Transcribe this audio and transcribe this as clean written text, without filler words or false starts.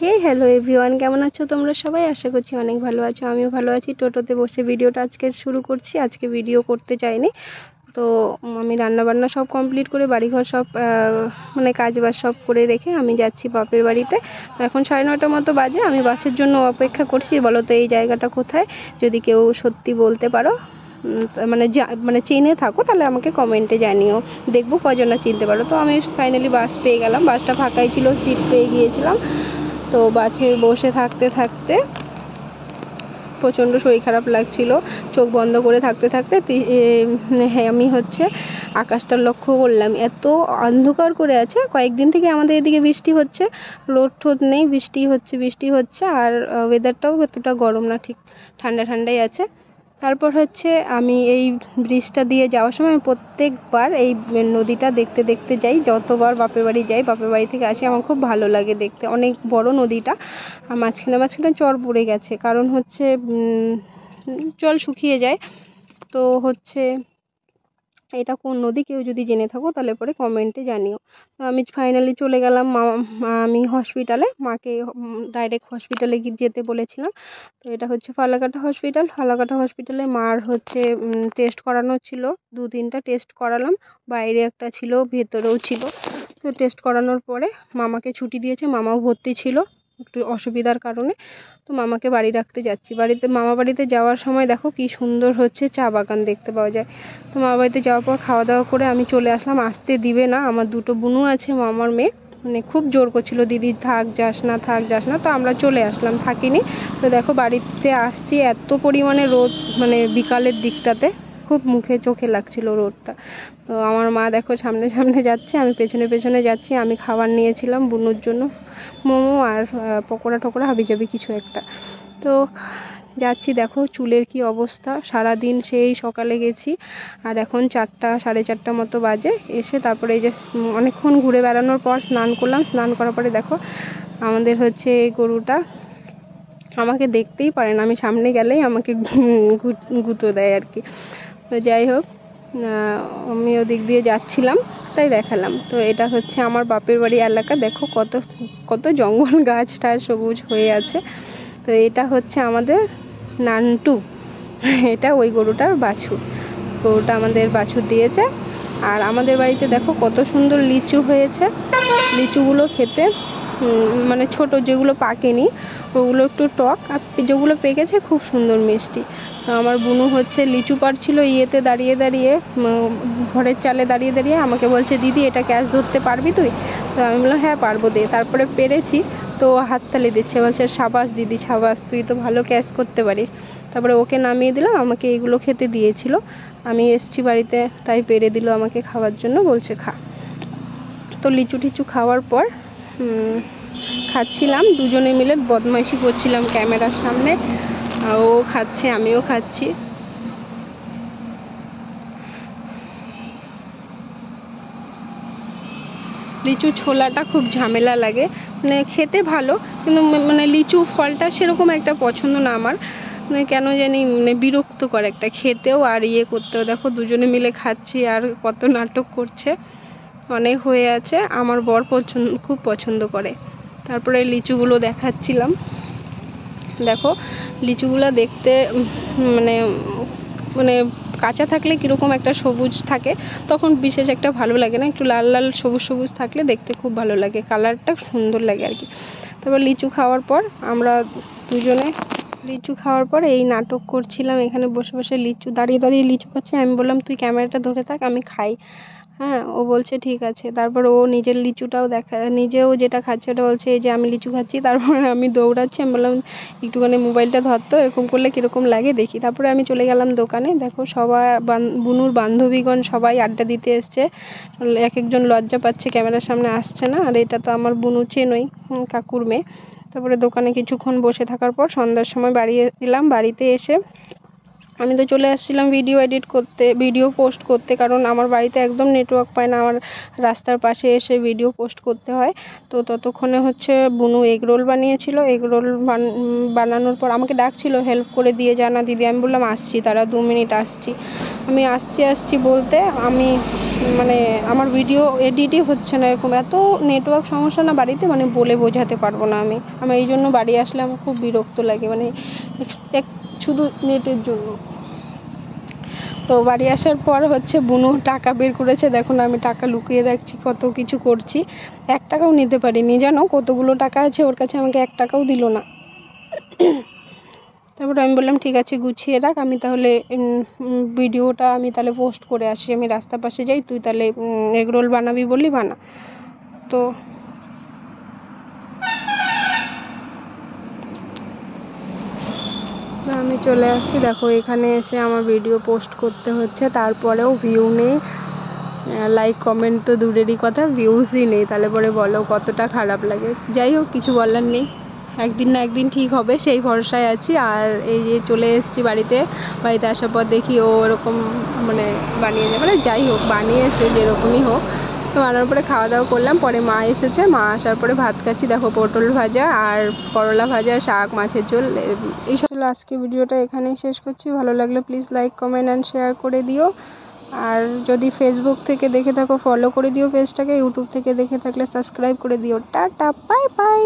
হে hello everyone, কেমন আছো তোমরা সবাই? আশা করছি অনেক ভালো আছো, আমিও ভালো আছি। টোটোতে বসে ভিডিওটা আজকে শুরু করছি। আজকে ভিডিও করতে চাইনি, তো আমি রান্নাবান্না সব কমপ্লিট করে বাড়িঘর সব মানে কাজবাজ সব করে রেখে আমি যাচ্ছি বাপের বাড়িতে। তো এখন 9:30 মতো বাজে, আমি বাসের জন্য অপেক্ষা করছি। বলো তো এই জায়গাটা কোথায়? যদি কেউ সত্যি বলতে পারো, মানে চিনে থাকো, তাহলে আমাকে কমেন্টে জানিও, দেখবো কজনা চিনতে পারো। তো আমি ফাইনালি বাস পেয়ে গেলাম, বাসটা ফাঁকাই ছিল, সিট পেয়ে গিয়েছিলাম। তো বাসে বসে থাকতে থাকতে প্রচণ্ড শরীর খারাপ লাগছিল। চোখ বন্ধ করে থাকতে থাকতে হ্যাঁ আমি আকাশটা লক্ষ্য করলাম, এত অন্ধকার করে আছে। কয়েকদিন থেকে আমাদের এদিকে বৃষ্টি হচ্ছে, রোদ ঠোদ নেই, বৃষ্টি হচ্ছে আর ওয়েদারটাও এতটা গরম না, ঠিক ঠান্ডা ঠান্ডাই আছে। তারপর আমি এই ব্রিজটা দিয়ে যাওয়ার সময় প্রত্যেকবার এই নদীটা দেখতে দেখতে যাই। যতবার বাপের বাড়ি যাই, বাপের বাড়ি থেকে আসি, আমার খুব ভালো লাগে দেখতে। অনেক বড় নদীটা, আর মাঝখানে চর পড়ে গেছে, কারণ জল শুকিয়ে যায়। তো এটা কোন নদী, কেউ যদি জেনে থাকো তাহলে পরে কমেন্টে জানিও। তো আমি ফাইনালি চলে গেলাম আমি হসপিটালে, মাকে ডাইরেক্ট হসপিটালে যেতে বলেছিলাম। তো এটা ফালাকাটা হসপিটালে মার টেস্ট করানো ছিল। 2-3টা টেস্ট করালাম, বাইরে একটা ছিল, ভেতরেও ছিল। তো টেস্ট করানোর পরে মামাকে ছুটি দিয়েছে, মামাও ভর্তি ছিল একটু অসুবিধার কারণে। তো মামাকে বাড়ি রাখতে যাচ্ছি। মামা বাড়িতে যাওয়ার সময় দেখো কি সুন্দর চা বাগান দেখতে পাওয়া যায়। তো মামা বাড়িতে যাওয়ার পর খাওয়া দাওয়া করে আমি চলে আসলাম। আসতে দিবে না, আমার 2টো বুনু আছে, মামার মেয়ে, মানে খুব জোর করছিল, দিদি থাক যাস না। তো আমরা চলে আসলাম, থাকিনি। তো দেখো বাড়িতে আসছি, এত পরিমাণে রোদ, মানে বিকালের দিকটাতে খুব মুখে চোখে লাগছিল রোদটা। তো আমার মা দেখো সামনে সামনে যাচ্ছে, আমি পেছনে পেছনে যাচ্ছি। আমি খাবার নিয়েছিলাম বুনুর জন্য, মোমো আর পকোড়া টকোড়া হাবিজাবি কিছু একটা। তো যাচ্ছি, দেখো চুলের কি অবস্থা। সারাদিন সেই সকালে গেছি, আর এখন 4টা 4:30 মতো বাজে। এসে তারপরে এই যে অনেকক্ষণ ঘুরে বেড়ানোর পর স্নান করলাম। স্নান করার পরে দেখো আমাদের এই গরুটা আমাকে দেখতেই পারে না, আমি সামনে গেলেই আমাকে গুঁতো দেয় আর কি। তো যাই হোক, আমি ওদিক দিয়ে যাচ্ছিলাম, তাই দেখালাম। তো এটা আমার বাপের বাড়ি এলাকা, দেখো কত কত জঙ্গল, গাছ টাছ সবুজ হয়ে আছে। তো এটা আমাদের নান্টু, এটা ওই গরুটার বাছুর। গরুটা আমাদের বাছুর দিয়েছে। আর আমাদের বাড়িতে দেখো কত সুন্দর লিচু হয়েছে। লিচুগুলো খেতে মানে ছোট, যেগুলো পাকেনি ওগুলো একটু টক, আর যেগুলো পেকেছে খুব সুন্দর মিষ্টি। তো আমার বুনু লিচু পাড়ছিল দাঁড়িয়ে দাঁড়িয়ে, ঘরের চালে দাঁড়িয়ে দাঁড়িয়ে আমাকে বলছে, দিদি এটা ক্যাচ ধরতে পারবি তুই? তো আমি বললাম হ্যাঁ পারবো, দে। তারপরে পেরেছি, তো হাততালি দিচ্ছে, বলছে সাবাস দিদি সাবাস, তুই তো ভালো ক্যাচ করতে পারিস। তারপরে ওকে নামিয়ে দিলাম, আমাকে এগুলো খেতে দিয়েছিল। আমি এসছি বাড়িতে, তাই পেরে দিল আমাকে খাওয়ার জন্য, বলছে খা। তো লিচু টিচু খাওয়ার পর খাচ্ছিলাম, দুজনে মিলে বদমাইশি করছিলাম ক্যামেরার সামনে। ও খাচ্ছে, আমিও খাচ্ছি। লিচু ছোলাটা খুব ঝামেলা লাগে, মানে খেতে ভালো, কিন্তু মানে লিচু ফলটা সেরকম একটা পছন্দ না আমার, মানে কেন জানি বিরক্ত করে একটা খেতেও আর করতেও। দেখো দুজনে মিলে খাচ্ছি, আর কত নাটক করছে, অনেক হয়ে আছে। আমার বর খুব পছন্দ করে। তারপরে লিচুগুলো দেখাচ্ছিলাম, দেখো লিচুগুলো দেখতে মানে মানে কাঁচা থাকলে কীরকম একটা সবুজ থাকে, তখন বিশেষ একটা ভালো লাগে না, একটু লাল লাল সবুজ সবুজ থাকলে দেখতে খুব ভালো লাগে, কালারটা সুন্দর লাগে আর কি। তারপর লিচু খাওয়ার পর আমরা দুজনে এই নাটক করছিলাম, এখানে বসে বসে দাঁড়িয়ে দাঁড়িয়ে লিচু খাচ্ছি। আমি বললাম তুই ক্যামেরাটা ধরে থাক, আমি খাই। হ্যাঁ, ও বলছে ঠিক আছে। তারপর ও নিজের লিচুটাও নিজেও যেটা খাচ্ছে ওটা বলছে এই যে আমি লিচু খাচ্ছি। তারপরে আমি দৌড়াচ্ছি, আমি বললাম একটুখানি মোবাইলটা ধরতো, এরকম করলে কীরকম লাগে দেখি। তারপরে আমি চলে গেলাম দোকানে। দেখো সবাই বুনুর বান্ধবীগণ সবাই আড্ডা দিতে এসছে, এক একজন লজ্জা পাচ্ছে, ক্যামেরার সামনে আসছে না। আর এটা তো আমার বুনু চেনই, কাকুর মেয়ে। তারপরে দোকানে কিছুক্ষণ বসে থাকার পর সন্ধ্যার সময় বাড়ি এলাম। বাড়িতে এসে আমি তো চলে আসছিলাম ভিডিও পোস্ট করতে, কারণ আমার বাড়িতে একদম নেটওয়ার্ক পায় না, আমার রাস্তার পাশে এসে ভিডিও পোস্ট করতে হয়। তো ততক্ষণে বুনু এগরোল বানিয়েছিল। এগরোল বানানোর পর আমাকে ডাকছিল হেল্প করে দিয়ে জানা দিদি। আমি বললাম আসছি, তারা 2 মিনিট আসছি। আমি আসছি বলতে আমি মানে আমার ভিডিও এডিটই হচ্ছে না, এরকম এত নেটওয়ার্ক সমস্যা না বাড়িতে, মানে বলে বোঝাতে পারবো না। আমি এই জন্য বাড়ি আসলে আমার খুব বিরক্ত লাগে, মানে শুধু নেটের জন্য। তো বাড়ি আসার পর হচ্ছে বুনু টাকা বের করেছে, দেখুন আমি টাকা লুকিয়ে রাখছি, কত কিছু করছি, 1 টাকাও নিতে পারিনি জানো, কতগুলো টাকা আছে ওর কাছে, আমাকে 1 টাকাও দিল না। তারপরে আমি বললাম ঠিক আছে গুছিয়ে রাখ, আমি তাহলে ভিডিওটা আমি তাহলে পোস্ট করে আসি, আমি রাস্তার পাশে যাই, তুই তাহলে এগরোল বানাবি বললি বানা। তো আমি চলে আসছি, দেখো এখানে এসে আমার ভিডিও পোস্ট করতে হচ্ছে, তারপরেও ভিউ নেই, লাইক কমেন্ট তো দূরেরই কথা, ভিউজই নেই, তাহলে পরে বলো কতটা খারাপ লাগে। যাই হোক, কিছু বলার নেই, একদিন না একদিন ঠিক হবে সেই ভরসায় আছি। আর এই যে চলে এসেছি বাড়িতে আসার পর দেখি ও এরকম মানে বানিয়ে দেয়, মানে যাই হোক বানিয়েছে যেরকমই হোক। তো বানানোর পরে খাওয়া দাওয়া করলাম, পরে মা এসেছে, মা আসার পরে ভাত খাচ্ছি, দেখো পটল ভাজা আর করলা ভাজা, শাক, মাছের ঝোল, এইসব। আজকে ভিডিওটা এখানেই শেষ করছি, ভালো লাগলে please like comment and share করে দিও। আর যদি ফেসবুক থেকে দেখে থাকো ফলো করে দিও পেজটাকে, ইউটিউব থেকে দেখে থাকলে সাবস্ক্রাইব করে দিও। Tata, bye bye.